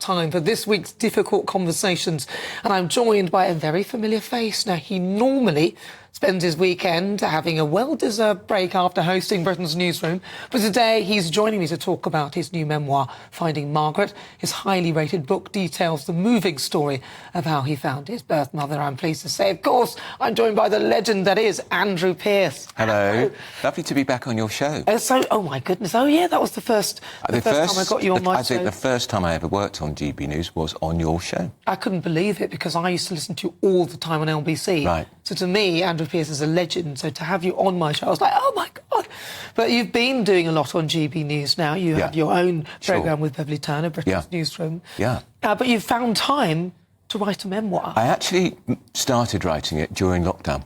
time for this week's Difficult Conversations, and I'm joined by a very familiar face. Now, he normally spends his weekend having a well-deserved break after hosting Britain's Newsroom, but today he's joining me to talk about his new memoir, Finding Margaret. His highly rated book details the moving story of how he found his birth mother. I'm pleased to say, of course, I'm joined by the legend that is Andrew Pearce. Hello. Lovely to be back on your show. Oh my goodness, oh yeah, that was the first time I got you on my show. I think the first time I ever worked on GBNews was on your show. I couldn't believe it because I used to listen to you all the time on LBC. Right. So to me, Andrew Pearce is a legend. So to have you on my show, I was like, oh my God. But you've been doing a lot on GBNews now. You have your own programme with Beverly Turner, Britain's Newsroom. Yeah. But you've found time to write a memoir. I actually started writing it during lockdown.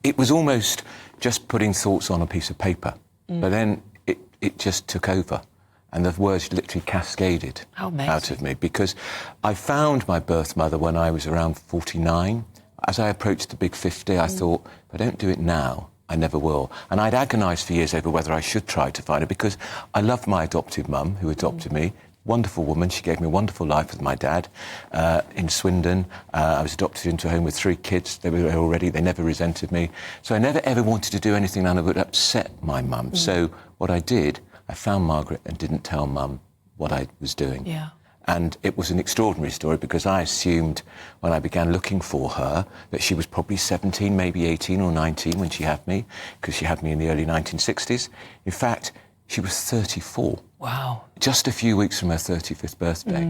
It was almost just putting thoughts on a piece of paper. But then it just took over. And the words literally cascaded out of me because I found my birth mother when I was around 49. As I approached the big 50, I thought, if I don't do it now, I never will. And I'd agonised for years over whether I should try to find her because I loved my adoptive mum who adopted me. Wonderful woman. She gave me a wonderful life with my dad in Swindon. I was adopted into a home with 3 kids. They were there already. They never resented me. So I never ever wanted to do anything that would upset my mum. So what I did, I found Margaret and didn't tell Mum what I was doing. Yeah. And it was an extraordinary story because I assumed when I began looking for her that she was probably 17, maybe 18 or 19 when she had me, because she had me in the early 1960s. In fact, she was 34. Wow. Just a few weeks from her 35th birthday.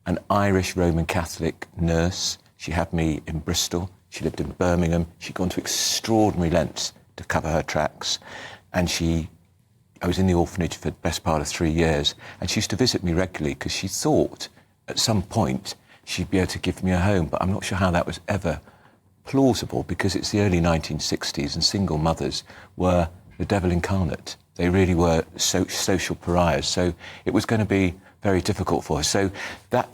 An Irish Roman Catholic nurse. She had me in Bristol. She lived in Birmingham. She'd gone to extraordinary lengths to cover her tracks. And I was in the orphanage for the best part of 3 years, and she used to visit me regularly because she thought at some point she'd be able to give me a home, but I'm not sure how that was ever plausible because it's the early 1960s and single mothers were the devil incarnate. They really were social pariahs, so it was going to be very difficult for her. So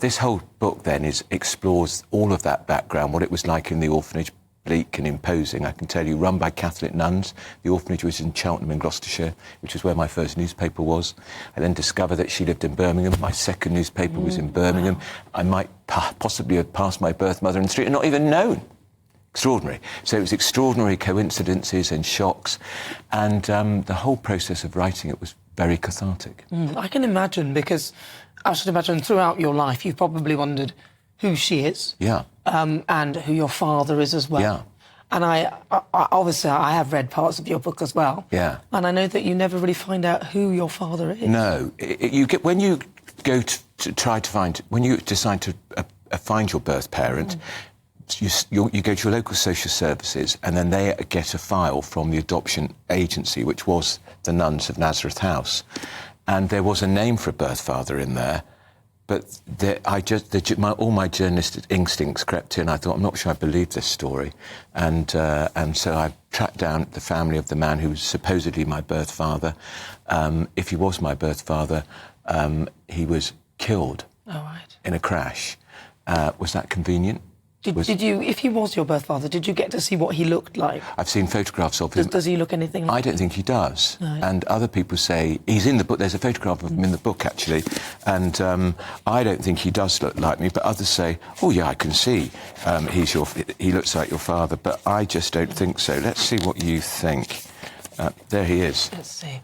this whole book then explores all of that background, what it was like in the orphanage, bleak and imposing, I can tell you, run by Catholic nuns. The orphanage was in Cheltenham in Gloucestershire, which is where my first newspaper was. I then discovered that she lived in Birmingham. My second newspaper was in Birmingham. Wow. I might possibly have passed my birth mother in the street and not even known. Extraordinary. So it was extraordinary coincidences and shocks. And the whole process of writing it was very cathartic. I can imagine, because I should imagine throughout your life you've probably wondered who she is. Yeah. And who your father is as well. Yeah. And I obviously I have read parts of your book as well. Yeah. And I know that you never really find out who your father is. No. When you go to try to find, when you decide to find your birth parent, you go to your local social services and then they get a file from the adoption agency, which was the Nuns of Nazareth House. And there was a name for a birth father in there. But all my journalistic instincts crept in. I thought, I'm not sure I believe this story. And so I tracked down the family of the man who was supposedly my birth father. If he was my birth father, he was killed in a crash. Was that convenient? Did you, if he was your birth father, did you get to see what he looked like? I've seen photographs of him. Does he look anything like I don't think he does. No. And other people say he's in the book. There's a photograph of him in the book, actually. And I don't think he does look like me. But others say, oh, yeah, I can see he looks like your father. But I just don't think so. Let's see what you think. There he is. Let's see.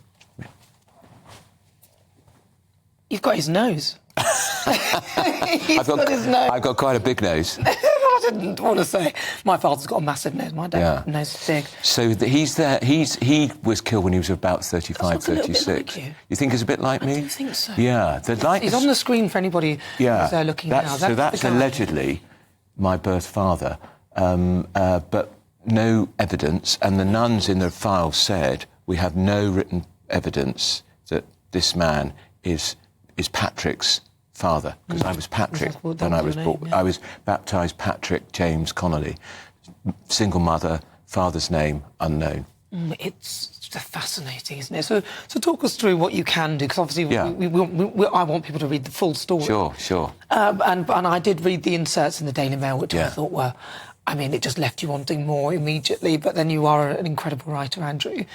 You've got his nose. He's got his nose. I've got quite a big nose. I didn't want to say. My father's got a massive nose. My dad's nose is big. So he's there. He was killed when he was about 35, 36. Like you think he's a bit like me? I do think so. Yeah. He's on the screen for anybody who's there looking now. So that's allegedly my birth father, but no evidence. And the nuns in the file said, we have no written evidence that this man is Patrick's father, because I was Patrick when I was born. Yeah. I was baptised Patrick James Connolly. Single mother, father's name unknown. It's fascinating, isn't it? So talk us through what you can do, because obviously I want people to read the full story. Sure. And I did read the inserts in the Daily Mail, which I thought were I mean, it just left you wanting more immediately, but then you are an incredible writer, Andrew.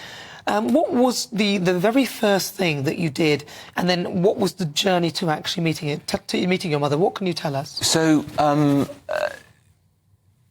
What was the very first thing that you did, and then what was the journey to actually meeting your mother? What can you tell us? So,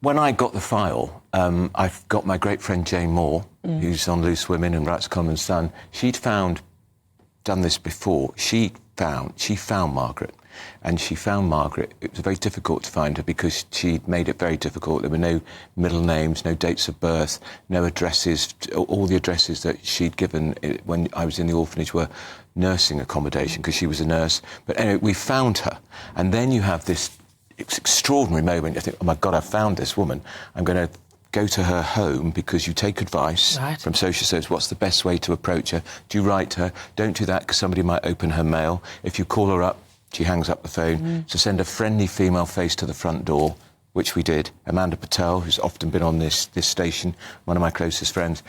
when I got the file, I've got my great friend Jane Moore, who's on Loose Women and writes Common Son. She'd done this before. She found Margaret. And she found Margaret. It was very difficult to find her because she'd made it very difficult. There were no middle names, no dates of birth, no addresses. All the addresses that she'd given when I was in the orphanage were nursing accommodation because she was a nurse. But anyway, we found her. And then you have this extraordinary moment. You think, oh, my God, I've found this woman. I'm going to go to her home because you take advice from social services. What's the best way to approach her? Do you write her? Don't do that because somebody might open her mail. If you call her up, she hangs up the phone. So send a friendly female face to the front door, which we did. Amanda Patel, who's often been on this station, one of my closest friends.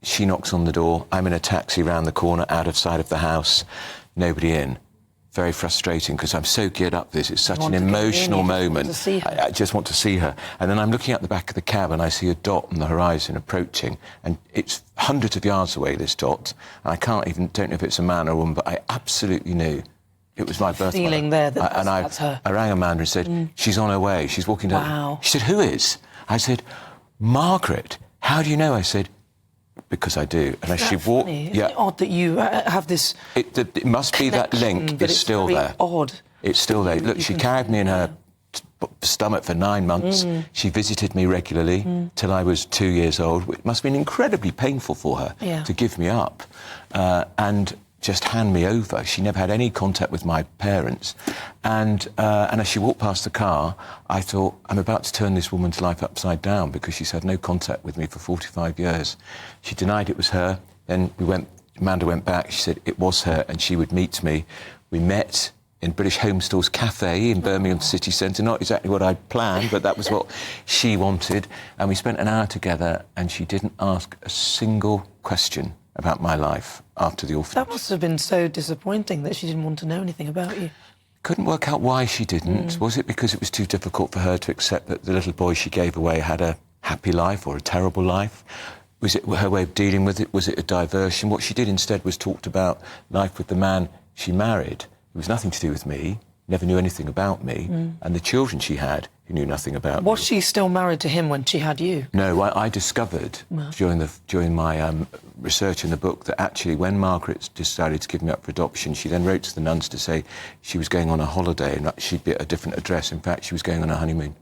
She knocks on the door. I'm in a taxi round the corner, out of sight of the house. Nobody in. Very frustrating because I'm so geared up for this. It's such an emotional moment. I just want to see her. And then I'm looking at the back of the cab and I see a dot on the horizon approaching. And it's hundreds of yards away, this dot. And I don't know if it's a man or a woman, but I absolutely knew it was my birth feeling mother. there that's her. I rang Amanda and said, she's on her way. She's walking down. Wow. She said, who is? I said, Margaret. How do you know? I said, because I do. And as she walked... Isn't it odd that you have this... It must be that link is still there. Odd. It's still there. Look, she carried me in her stomach for 9 months. She visited me regularly till I was 2 years old. It must have been incredibly painful for her to give me up and just hand me over. She never had any contact with my parents. And as she walked past the car, I thought, I'm about to turn this woman's life upside down because she's had no contact with me for 45 years. She denied it was her. Then Amanda went back. She said it was her and she would meet me. We met in British Home Stores Cafe in Birmingham City Centre. Not exactly what I'd planned, but that was what she wanted. And we spent an hour together and she didn't ask a single question about my life after the orphanage. That must have been so disappointing that she didn't want to know anything about you. Couldn't work out why she didn't. Was it because it was too difficult for her to accept that the little boy she gave away had a happy life or a terrible life? Was it her way of dealing with it? Was it a diversion? What she did instead was talked about life with the man she married. It was nothing to do with me, never knew anything about me, and the children she had who knew nothing about me. Was she still married to him when she had you? No, I discovered during my research in the book that actually when Margaret decided to give me up for adoption, she then wrote to the nuns to say she was going on a holiday and she'd be at a different address. In fact, she was going on a honeymoon.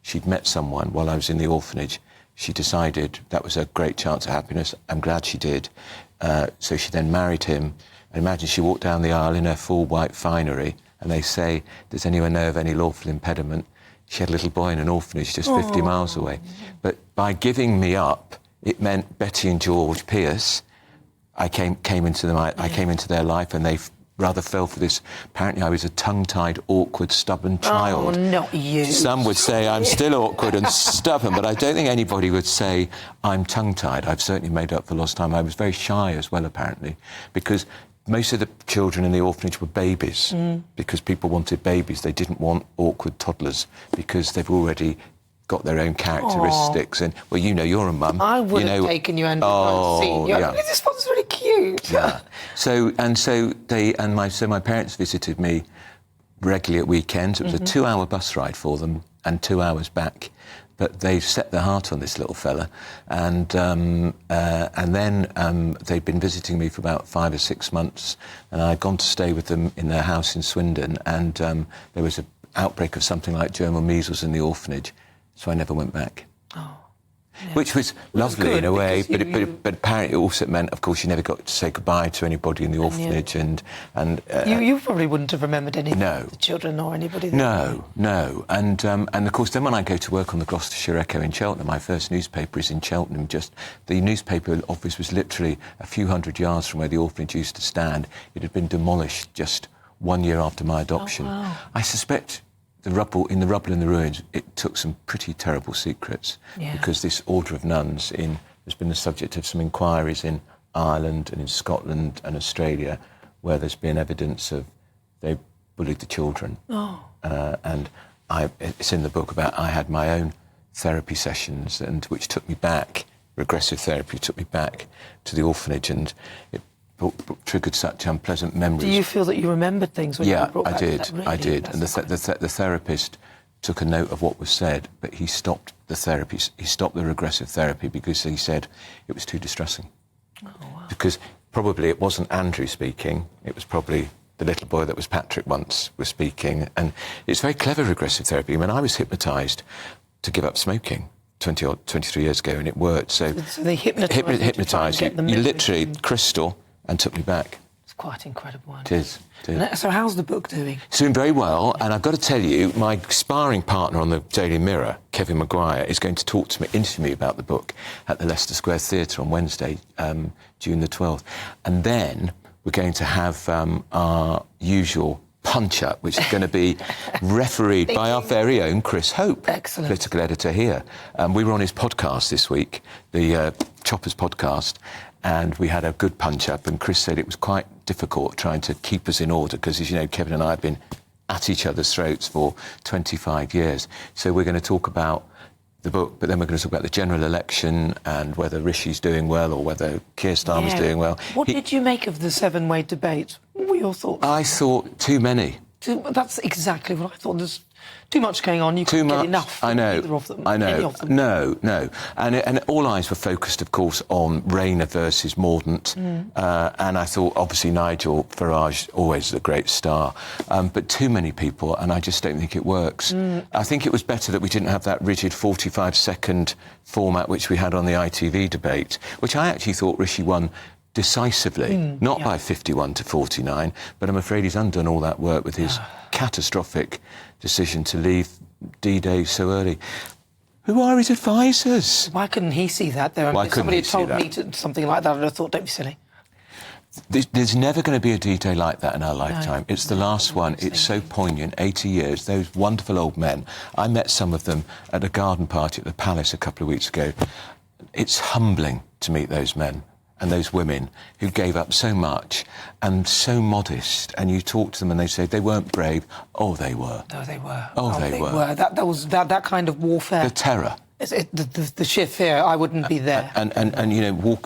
She'd met someone while I was in the orphanage. She decided that was a great chance of happiness. I'm glad she did. So she then married him. And imagine she walked down the aisle in her full white finery and they say, does anyone know of any lawful impediment? She had a little boy in an orphanage just 50 miles away. But by giving me up, it meant Betty and George Pierce, I came into their life and they rather fell for this. Apparently I was a tongue-tied, awkward, stubborn child. Oh, not you. Some would say I'm still awkward and stubborn, but I don't think anybody would say I'm tongue-tied. I've certainly made up for lost time. I was very shy as well, apparently, because most of the children in the orphanage were babies because people wanted babies. They didn't want awkward toddlers because they've already got their own characteristics. And, well, you know, you're a mum. I would have taken you, Andrew. This one's really cute. Yeah. So my parents visited me regularly at weekends. It was a 2-hour bus ride for them and 2 hours back. But they set their heart on this little fella, and then they'd been visiting me for about 5 or 6 months, and I'd gone to stay with them in their house in Swindon, and there was an outbreak of something like German measles in the orphanage, so I never went back. Oh. Yeah. Which was lovely in a way, but apparently it also meant, of course, you never got to say goodbye to anybody in the orphanage, and you probably wouldn't have remembered any of the children or anybody there. No, and of course then when I go to work on the Gloucestershire Echo in Cheltenham, my first newspaper is in Cheltenham. Just the newspaper office was literally a few hundred yards from where the orphanage used to stand. It had been demolished just 1 year after my adoption. Oh, wow. I suspect in the rubble and the ruins, it took some pretty terrible secrets because this order of nuns has been the subject of some inquiries in Ireland and in Scotland and Australia where there's been evidence of they bullied the children. Oh. And it's in the book about I had my own therapy sessions, and which took me back, regressive therapy took me back to the orphanage, and it triggered such unpleasant memories. Do you feel that you remembered things when you were brought back? I did. And the therapist took a note of what was said, but he stopped the therapy. He stopped the regressive therapy because he said it was too distressing. Oh, wow. Because probably it wasn't Andrew speaking, it was probably the little boy that was Patrick once was speaking. And it's very clever regressive therapy. When I was hypnotised to give up smoking 23 years ago, and it worked. So they hypnotised you. You literally crystal and took me back. It's quite incredible. It is. So how's the book doing? It's doing very well, and I've got to tell you, my sparring partner on the Daily Mirror, Kevin Maguire, is going to interview me about the book at the Leicester Square Theatre on Wednesday, June the 12th. And then we're going to have our usual punch-up, which is going to be refereed by our very own Chris Hope, political editor here. We were on his podcast this week, the Choppers podcast, and we had a good punch-up, and Chris said it was quite difficult trying to keep us in order because, as you know, Kevin and I have been at each other's throats for 25 years. So we're going to talk about the book, but then we're going to talk about the general election and whether Rishi's doing well or whether Keir Starmer's doing well. What did you make of the seven-way debate? What were your thoughts? I thought too many. That's exactly what I thought. There's too much going on. You couldn't get enough. I know. Either of them. I know. Any of them. No. And all eyes were focused, of course, on Rayner versus Mordaunt. And I thought, obviously, Nigel Farage, always the great star. But too many people, and I just don't think it works. I think it was better that we didn't have that rigid 45-second format which we had on the ITV debate, which I actually thought Rishi won decisively, not by 51 to 49, but I'm afraid he's undone all that work with his catastrophic decision to leave D-Day so early. Who are his advisors? Why couldn't he see that? If somebody had told me something like that, I'd have thought, don't be silly. There's never going to be a D-Day like that in our lifetime. No, it's the last one. It's so poignant. 80 years, those wonderful old men. I met some of them at a garden party at the Palace a couple of weeks ago. It's humbling to meet those men and those women who gave up so much and so modest, and you talk to them and they say they weren't brave. Oh, they were. No, they were. They were. That was that kind of warfare. The terror. The sheer fear, I wouldn't be there. And you know,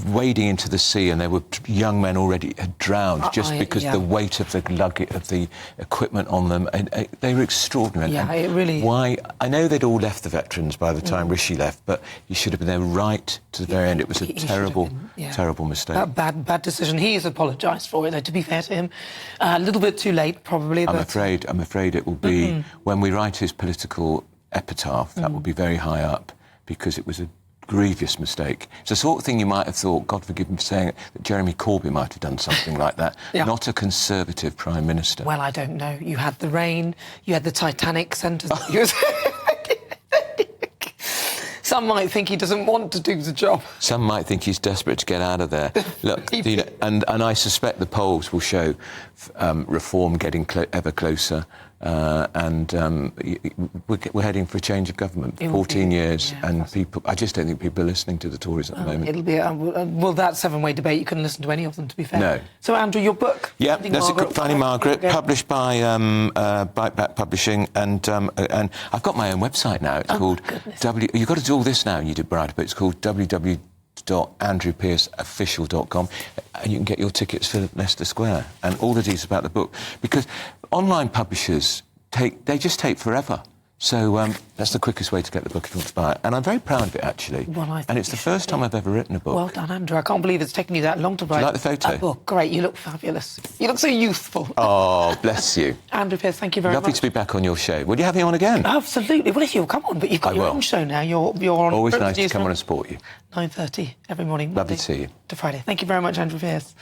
wading into the sea, and there were young men already had drowned just because the weight of the luggage, of the equipment on them. And they were extraordinary. Yeah, it really. Why? I know they'd all left the veterans by the time Rishi left, but he should have been there right to the very end. It was a terrible mistake. Bad decision. He has apologised for it, though, to be fair to him. A little bit too late, probably. I'm afraid it will be when we write his political epitaph, that will be very high up, because it was a grievous mistake. It's the sort of thing you might have thought, God forgive me for saying it, that Jeremy Corbyn might have done something like that. Not a Conservative Prime Minister. Well, I don't know. You had the rain, you had the Titanic sentence. Some might think he doesn't want to do the job. Some might think he's desperate to get out of there. Look, you know, and I suspect the polls will show reform getting ever closer. We're heading for a change of government. 14 years, and people. I just don't think people are listening to the Tories at the moment. It'll be well, that seven-way debate. You couldn't listen to any of them, to be fair. No. So, Andrew, your book. Yeah, Finding Margaret, published by Back Publishing, and I've got my own website now. It's called You've got to do all this now. You did write, but it's called www.andrewpearceofficial.com, and you can get your tickets for Leicester Square and all the details about the book, because online publishers just take forever. So that's the quickest way to get the book if you want to buy it. And I'm very proud of it, actually. Well, I think and it's the first time I've ever written a book. Well done, Andrew. I can't believe it's taken you that long to write. Do you like the photo? A book. Great. You look fabulous. You look so youthful. Oh, bless you. Andrew Pearce, thank you very much. Lovely to be back on your show. Would you have me on again? Absolutely. Well, if you'll come on, but you've got your own show now. You're on. Always nice to come on and support you. 9:30 every morning. Lovely to see you. To Friday. Thank you very much, Andrew Pearce.